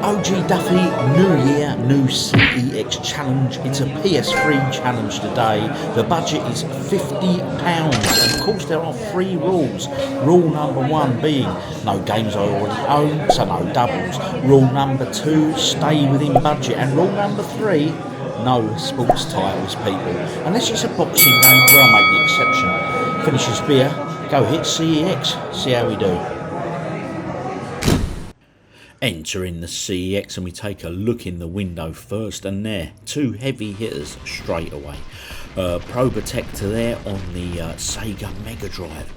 OGDuffy, new year, new CEX challenge. It's a PS3 challenge today. The budget is £50, and of course there are 3 rules. Rule number 1 being no games I already own, so no doubles. Rule number 2, stay within budget, and rule number 3, no sports titles, people. Unless it's a boxing game where I make the exception. Finish his beer, go hit CEX, see how we do. Enter in the CEX and we take a look in the window first, and there, 2 heavy hitters straight away. Pro Protector there on the Sega Mega Drive.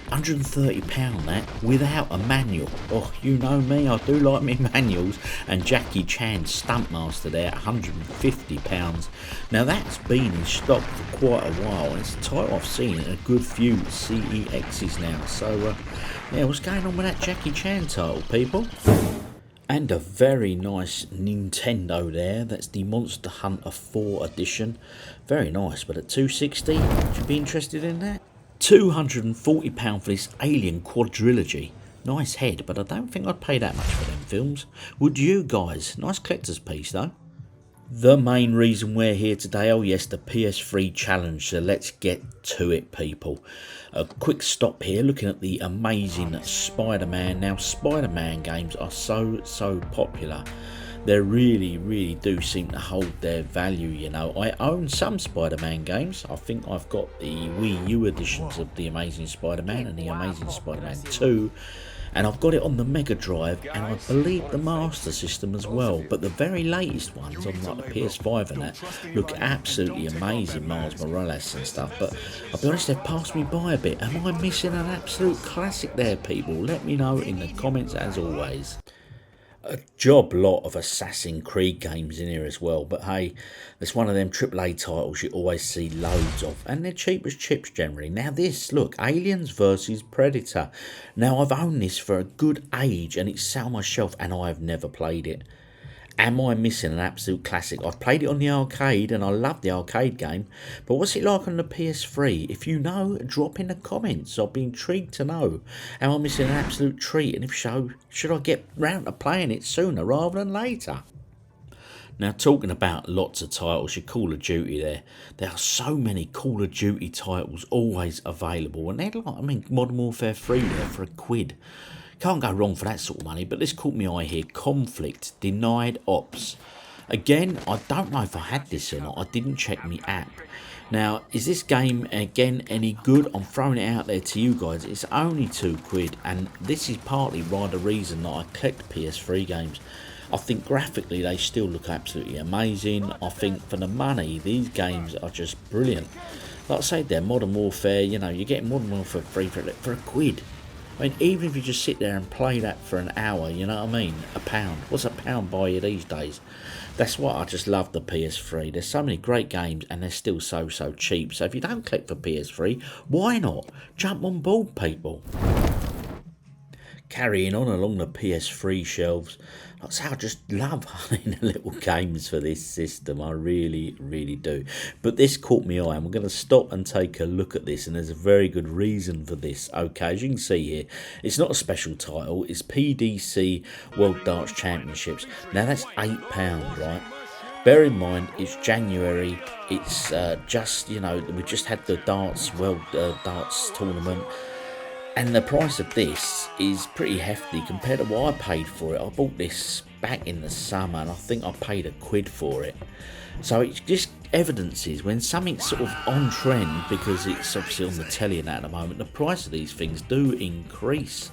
£130 that, without a manual. Oh, you know me, I do like me manuals. And Jackie Chan Stuntmaster there, £150. Now that's been in stock for quite a while, and it's a title I've seen in a good few CEXs now. So yeah, what's going on with that Jackie Chan title, people? And a very nice Nintendo there. That's the Monster Hunter 4 edition. Very nice, but at $260, would you be interested in that? £240 for this Alien Quadrilogy. Nice head, but I don't think I'd pay that much for them films. Would you guys? Nice collector's piece though. The main reason we're here today, oh yes, the PS3 challenge, so let's get to it, people. A quick stop here, looking at the amazing Spider-Man. Now, Spider-Man games are so popular. They really do seem to hold their value, you know. I own some Spider-Man games. I think I've got the Wii U editions of The Amazing Spider-Man and The Amazing Spider-Man 2. And I've got it on the Mega Drive, and I believe the Master System as well. But the very latest ones on like the PS5 and that look absolutely amazing, Miles Morales and stuff. But I'll be honest, they've passed me by a bit. Am I missing an absolute classic there, people? Let me know in the comments as always. A job lot of Assassin's Creed games in here as well, but hey, it's one of them AAA titles you always see loads of, and they're cheap as chips generally. Now this, look, Aliens vs Predator. Now I've owned this for a good age and it's sat on my shelf and I've never played it. Am I missing an absolute classic? I've played it on the arcade and I love the arcade game, but what's it like on the PS3? If you know, drop in the comments. I'll be intrigued to know. Am I missing an absolute treat? And if so, should I get round to playing it sooner rather than later? Now, talking about lots of titles, your Call of Duty there are so many Call of Duty titles always available, and they're like, I mean, Modern Warfare 3 there for £1. Can't go wrong for that sort of money, but this caught my eye here. Conflict, Denied Ops. Again, I don't know if I had this or not. I didn't check my app. Now, is this game, again, any good? I'm throwing it out there to you guys. It's only £2, and this is partly why the reason that I collect PS3 games. I think graphically they still look absolutely amazing. I think for the money, these games are just brilliant. Like I say, they're Modern Warfare, you know, you're getting Modern Warfare 3 for £1. I mean, even if you just sit there and play that for an hour, you know what I mean? £1. What's £1 buy you these days? That's why I just love the PS3. There's so many great games and they're still so cheap. So if you don't collect for PS3, why not? Jump on board, people. Carrying on along the PS3 shelves, I just love hunting the little games for this system. I really do. But this caught me eye, and we're going to stop and take a look at this, and there's a very good reason for this. Okay, as you can see here, it's not a special title. It's PDC World Darts Championships. Now that's £8, right? Bear in mind, it's January. It's just, you know, we just had the World Darts tournament. And the price of this is pretty hefty compared to what I paid for it. I bought this back in the summer and I think I paid £1 for it. So it just evidences when something's sort of on trend, because it's obviously on the telly and at the moment, the price of these things do increase.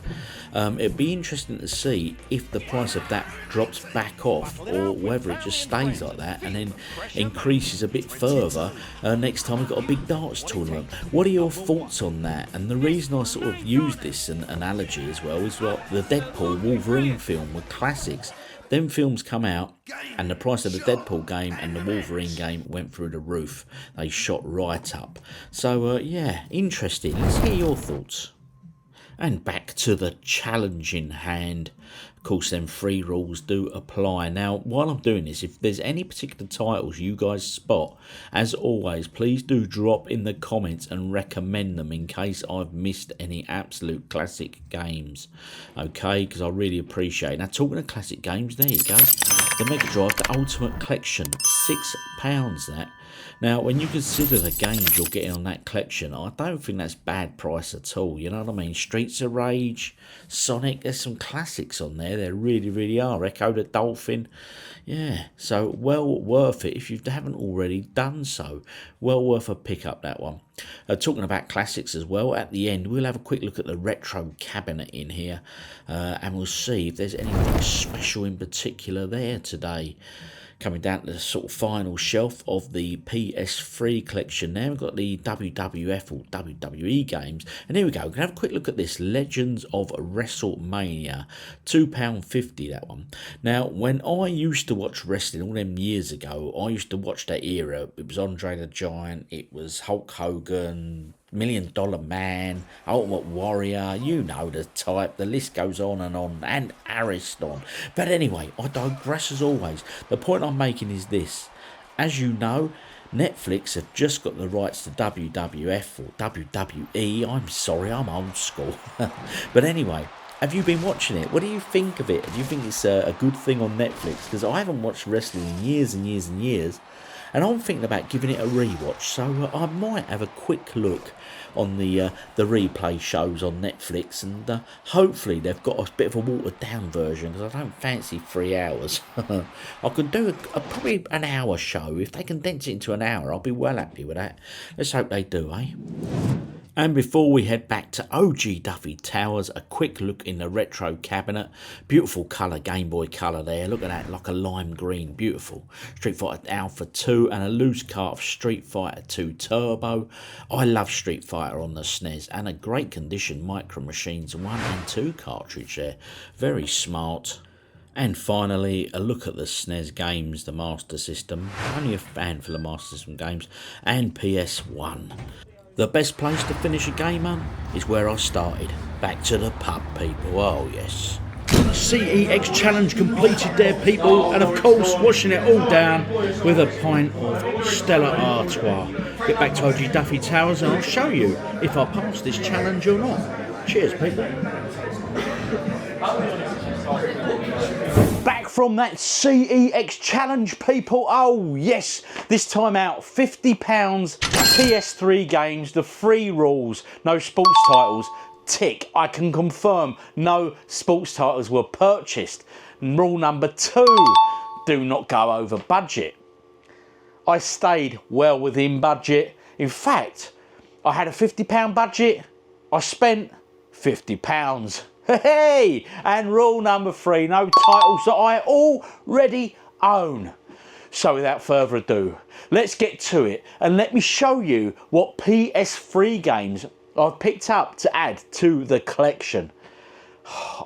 It'd be interesting to see if the price of that drops back off or whether it just stays like that and then increases a bit further next time we've got a big darts tournament. What are your thoughts on that? And the reason I sort of use this analogy as well is like the Deadpool Wolverine film with classics. Them films come out and the price of the Deadpool game and the Wolverine game went through the roof. They shot right up. So yeah, interesting. Let's hear your thoughts. And back to the challenge in hand. Of course, them free rules do apply. Now, while I'm doing this, if there's any particular titles you guys spot, as always, please do drop in the comments and recommend them in case I've missed any absolute classic games. Okay, because I really appreciate it. Now, talking of classic games, there you go. The Mega Drive, the Ultimate Collection, £6 that. Now, when you consider the games you're getting on that collection, I don't think that's bad price at all, you know what I mean? Streets of Rage, Sonic, there's some classics on there, there really are. Echo the Dolphin, yeah, so well worth it if you haven't already done so. Well worth a pick up, that one. Talking about classics as well, at the end we'll have a quick look at the retro cabinet in here, and we'll see if there's anything special in particular there today. Coming down to the sort of final shelf of the PS3 collection now, we've got the WWF or WWE games. And here we go, we're going to have a quick look at this. Legends of WrestleMania, £2.50 that one. Now, when I used to watch wrestling all them years ago, I used to watch that era. It was Andre the Giant, it was Hulk Hogan, $1 Million Man, Ultimate Warrior, you know the type, the list goes on, and Ariston. But anyway, I digress as always. The point I'm making is this. As you know, Netflix have just got the rights to WWF or WWE. I'm sorry, I'm old school. But anyway, have you been watching it? What do you think of it? Do you think it's a good thing on Netflix? Because I haven't watched wrestling in years and years and years. And I'm thinking about giving it a rewatch, so I might have a quick look on the replay shows on Netflix, and hopefully they've got a bit of a watered down version, because I don't fancy 3 hours. I could do probably an hour show. If they condense it into an hour, I'll be well happy with that. Let's hope they do, eh? And before we head back to OGDuffy Towers, a quick look in the retro cabinet. Beautiful colour, Game Boy colour there. Look at that, like a lime green. Beautiful. Street Fighter Alpha 2 and a loose cart of Street Fighter 2 Turbo. I love Street Fighter on the SNES, and a great condition Micro Machines 1 and 2 cartridge there. Very smart. And finally, a look at the SNES games, the Master System. Only a handful of Master System games. And PS1. The best place to finish a game on is where I started. Back to the pub, people. Oh, yes. CEX challenge completed there, people. And of course, washing it all down with a pint of Stella Artois. Get back to OGDuffy Towers and I'll show you if I pass this challenge or not. Cheers, people. Back from that CEX challenge, people. Oh yes, this time out £50 PS3 games, the free rules, no sports titles. Tick. I can confirm no sports titles were purchased. Rule number 2, do not go over budget. I stayed well within budget. In fact, I had a £50 budget. I spent £50. Hey! And rule number 3, no titles that I already own. So without further ado, let's get to it and let me show you what PS3 games I've picked up to add to the collection.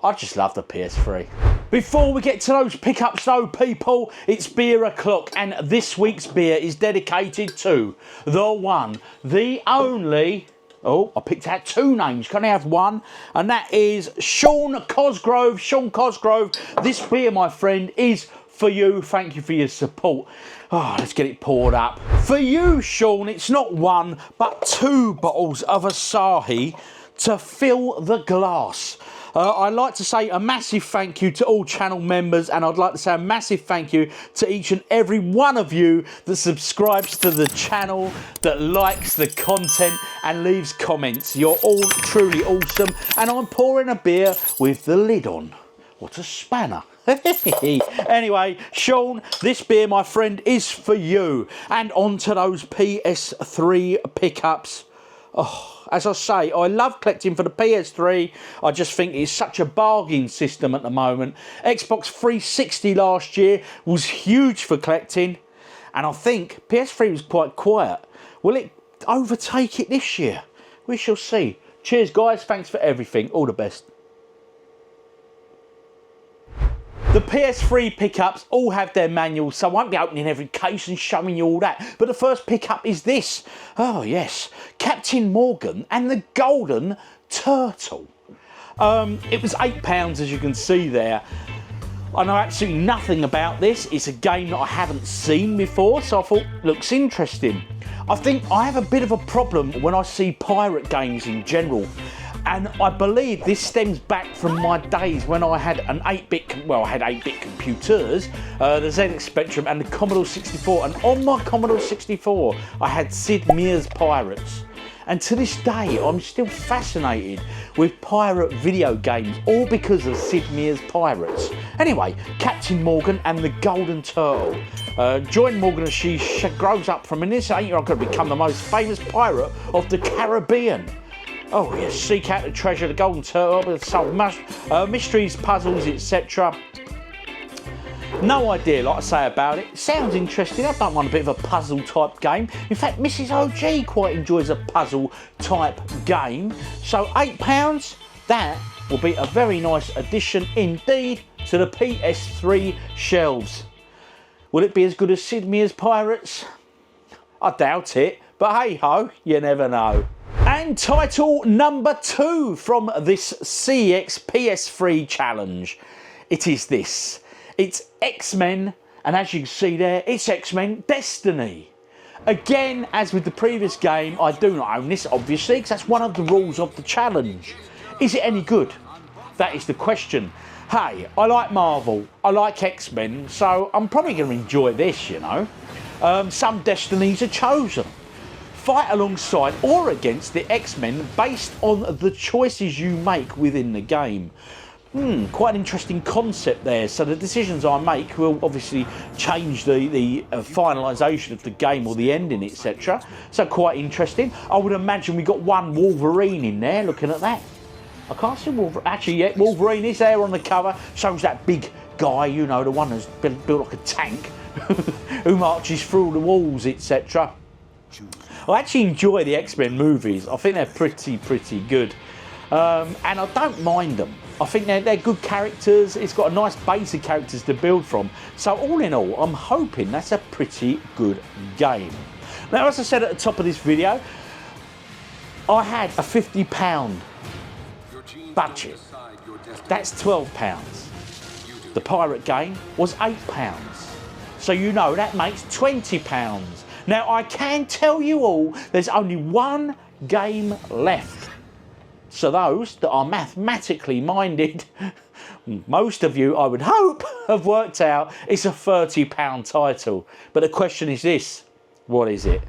I just love the PS3. Before we get to those pickups though, people, it's beer o'clock, and this week's beer is dedicated to the one, the only... Oh, I picked out 2 names. Can I have one? And that is Sean Cosgrove. Sean Cosgrove, this beer, my friend, is for you. Thank you for your support. Oh, let's get it poured up. For you, Sean, it's not 1, but 2 bottles of Asahi to fill the glass. I'd like to say a massive thank you to all channel members, and I'd like to say a massive thank you to each and every one of you that subscribes to the channel, that likes the content and leaves comments. You're all truly awesome, and I'm pouring a beer with the lid on. What a spanner. Anyway, Sean, this beer, my friend, is for you. And on to those PS3 pickups. Oh, as I say, I love collecting for the PS3. I just think it's such a bargain system at the moment. Xbox 360 last year was huge for collecting, and I think PS3 was quite quiet. Will it overtake it this year? We shall see. Cheers, guys. Thanks for everything. All the best. The PS3 pickups all have their manuals, so I won't be opening every case and showing you all that. But the first pickup is this. Oh yes, Captain Morgan and the Golden Turtle. It was £8, as you can see there. I know absolutely nothing about this. It's a game that I haven't seen before, so I thought, looks interesting. I think I have a bit of a problem when I see pirate games in general. And I believe this stems back from my days when I had an 8-bit, well, I had 8-bit computers, the ZX Spectrum and the Commodore 64. And on my Commodore 64, I had Sid Meier's Pirates. And to this day, I'm still fascinated with pirate video games, all because of Sid Meier's Pirates. Anyway, Captain Morgan and the Golden Turtle. Join Morgan as she grows up from an innocent 8-year-old girl to become the most famous pirate of the Caribbean. Oh yes, seek out the treasure, the Golden Turtle, solve mysteries, puzzles, etc. No idea, like I say, about it. Sounds interesting. I don't mind a bit of a puzzle type game. In fact, Mrs. OG quite enjoys a puzzle type game. So £8, that will be a very nice addition indeed to the PS3 shelves. Will it be as good as Sid Meier's Pirates? I doubt it, but hey ho, you never know. And title number 2 from this CEX PS3 challenge. It is this. It's X-Men, and as you can see there, it's X-Men Destiny. Again, as with the previous game, I do not own this, obviously, because that's one of the rules of the challenge. Is it any good? That is the question. Hey, I like Marvel, I like X-Men, so I'm probably going to enjoy this, you know. Some Destinies are chosen. Fight alongside or against the X-Men based on the choices you make within the game. Quite an interesting concept there. So the decisions I make will obviously change the finalisation of the game or the ending, etc. So quite interesting. I would imagine we got one Wolverine in there, looking at that. I can't see Wolverine. Actually, yeah, Wolverine is there on the cover. Shows that big guy, you know, the one that's built like a tank, who marches through the walls, etc. I actually enjoy the X-Men movies. I think they're pretty good. And I don't mind them. I think they're good characters. It's got a nice base of characters to build from. So all in all, I'm hoping that's a pretty good game. Now, as I said at the top of this video, I had a £50 budget. That's £12. The pirate game was £8. So you know that makes £20. Now, I can tell you all, there's only one game left. So those that are mathematically minded, most of you, I would hope, have worked out it's a £30 title. But the question is this, what is it?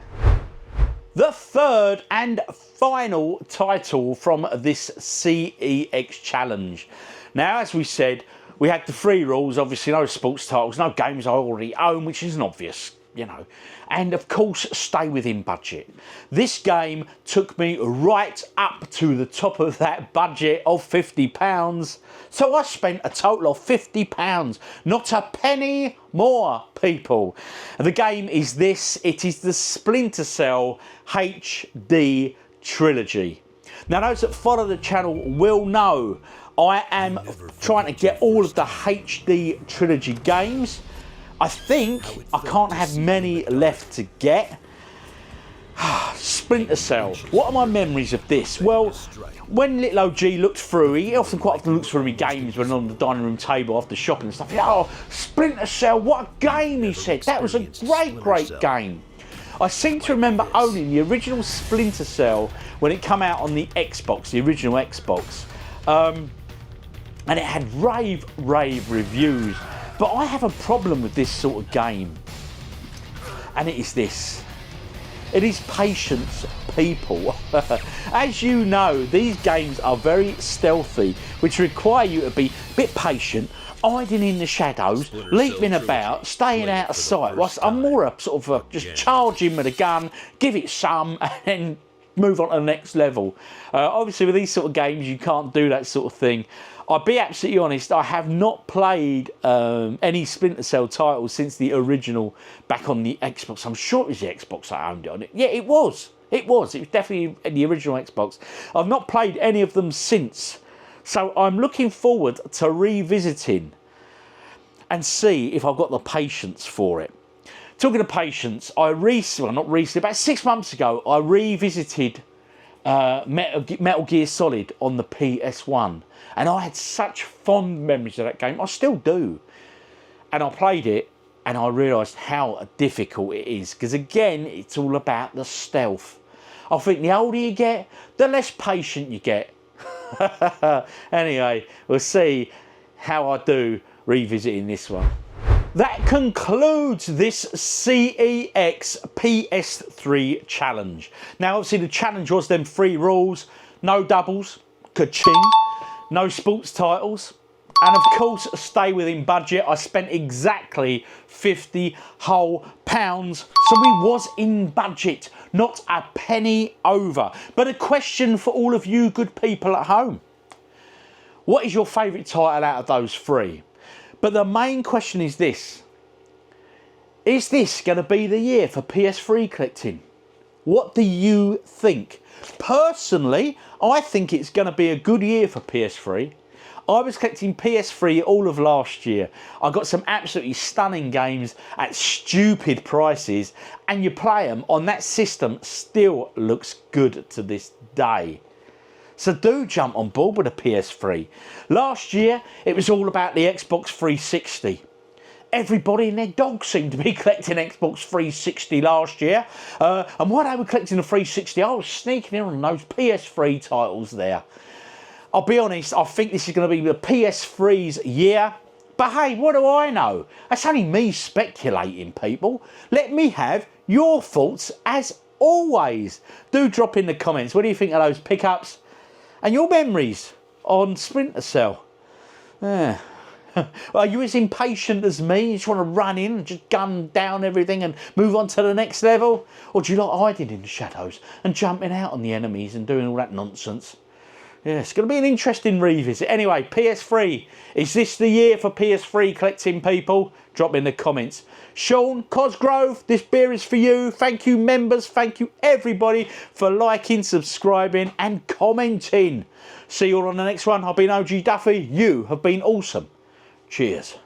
The third and final title from this CEX challenge. Now, as we said, we had the 3 rules, obviously no sports titles, no games I already own, which isn't obvious, you know, and of course stay within budget. This game took me right up to the top of that budget of £50, so I spent a total of £50, not a penny more, people. The game is this. It is the Splinter Cell HD trilogy. Now, those that follow the channel will know I am trying to get all of the HD trilogy games. I think I can't have many left to get. Splinter Cell. What are my memories of this? Well, when little OG looked through, he quite often looks through my games when on the dining room table after shopping and stuff. Oh, Splinter Cell, what a game, he said. That was a great game. I seem to remember owning the original Splinter Cell when it came out on the Xbox, the original Xbox. And it had rave reviews. But I have a problem with this sort of game, and it is this. It is patience, people. As you know, these games are very stealthy, which require you to be a bit patient, hiding in the shadows, leaping about, staying out of sight. Whilst I'm more a sort of just charge in with a gun, give it some, and then move on to the next level. Obviously, with these sort of games, you can't do that sort of thing. I'll be absolutely honest, I have not played any Splinter Cell titles since the original back on the Xbox. I'm sure it was the Xbox I owned it on it. Yeah, it was. It was definitely the original Xbox. I've not played any of them since. So I'm looking forward to revisiting and see if I've got the patience for it. Talking of patience, about 6 months ago, I revisited Metal Gear Solid on the PS1, and I had such fond memories of that game. I still do. And I played it, and I realised how difficult it is, because again, it's all about the stealth. I think the older you get, the less patient you get. Anyway, we'll see how I do revisiting this one. That concludes this CEX PS3 challenge. Now, obviously, the challenge was them 3 rules: no doubles, ka-ching, no sports titles, and of course, stay within budget. I spent exactly 50 whole pounds, so we was in budget, not a penny over. But a question for all of you good people at home: what is your favourite title out of those 3? But the main question is this: is this going to be the year for PS3 collecting? What do you think? Personally, I think it's going to be a good year for PS3. I was collecting PS3 all of last year. I got some absolutely stunning games at stupid prices, and you play them on that system, still looks good to this day. So do jump on board with a PS3. Last year, it was all about the Xbox 360. Everybody and their dog seemed to be collecting Xbox 360 last year. And while they were collecting the 360, I was sneaking in on those PS3 titles there. I'll be honest, I think this is going to be the PS3's year. But hey, what do I know? That's only me speculating, people. Let me have your thoughts as always. Do drop in the comments. What do you think of those pickups? And your memories on Splinter Cell. Are you as impatient as me? You just want to run in and just gun down everything and move on to the next level? Or do you like hiding in the shadows and jumping out on the enemies and doing all that nonsense? Yeah, it's going to be an interesting revisit. Anyway, PS3. Is this the year for PS3 collecting, people? Drop in the comments. Sean Cosgrove, this beer is for you. Thank you, members. Thank you, everybody, for liking, subscribing, and commenting. See you all on the next one. I've been OGDuffy. You have been awesome. Cheers.